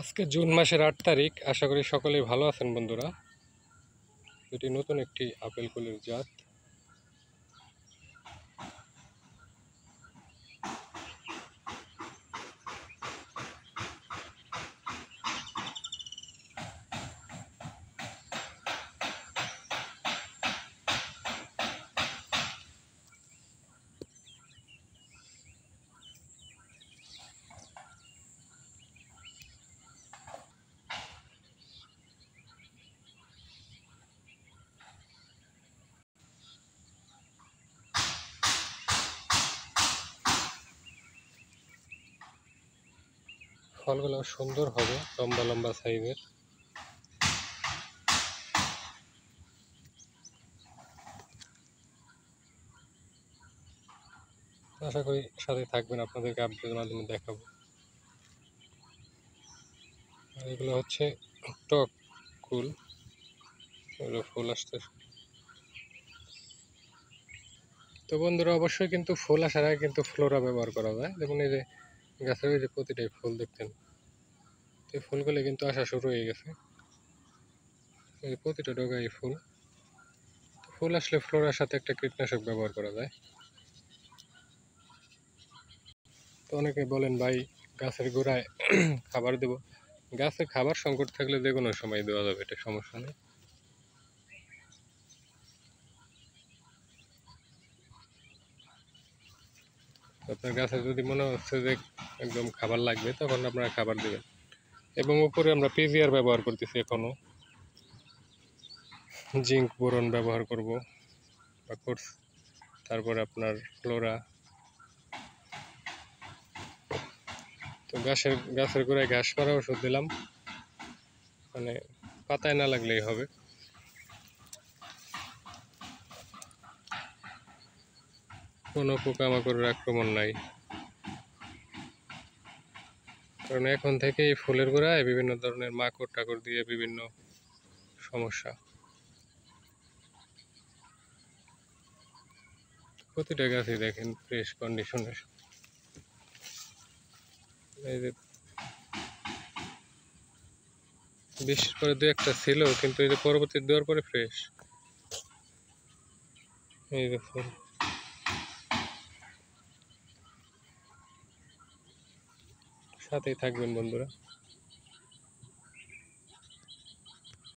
আজকে জুন মাসের ৮ তারিখ। আশা করি সকলেই ভালো আছেন বন্ধুরা। এটি নতুন একটি আপেল কুলের জাত। ফলগুলো সুন্দর হবে, লম্বা লম্বা সাইজের। আশা করি সাথে থাকবেন, আপনাদেরকে আপডেটের মাধ্যমে দেখাবো। এগুলো হচ্ছে টক কুল, এগুলো ফুল আসতে। তো বন্ধুরা, অবশ্যই কিন্তু ফুল আসার আগে কিন্তু ফ্লোরা ব্যবহার করা যায়। যেমন এই যে গাছের ওই যে প্রতিটাই ফুল দেখতেন, এই ফুলগুলো কিন্তু আসা শুরু হয়ে গেছে। এই প্রতিটা ডগায় ফুল। ফুল আসলে ফ্লোরার সাথে একটা কীটনাশক ব্যবহার করা যায়। তো অনেকে বলেন, ভাই গাছের গোড়ায় খাবার দেব। গাছের খাবার সংকট থাকলে যে কোনো সময় দেওয়া যাবে, এটা সমস্যা নেই। আপনার গাছে যদি মনে হচ্ছে যে একদম খাবার লাগবে, তখন আপনারা খাবার দেবেন। এবং উপরে আমরা পিজিআর ব্যবহার করতেছি এখনো, জিঙ্ক বোরন ব্যবহার করব বা করছি। তারপর আপনার ফ্লোরা। তো গাছের গোড়ায় ঘাস মারা ওষুধ দিলাম, মানে পাতায় না লাগলেই হবে। কোনো পোকামাকড়ের আক্রমণ নাই, কারণ এখন থেকেই ফুলের গোড়ায় বিভিন্ন ধরনের মাকড় টাকড় দিয়ে বিভিন্ন সমস্যা। প্রতিটা গাছই দেখেন ফ্রেশ কন্ডিশনের। এই যে বিশেষ করে দু একটা ছিল, কিন্তু এই যে পরবর্তী দেওয়ার পরে ফ্রেশ। এই যে ফুল। সাথেই থাকবেন বন্ধুরা।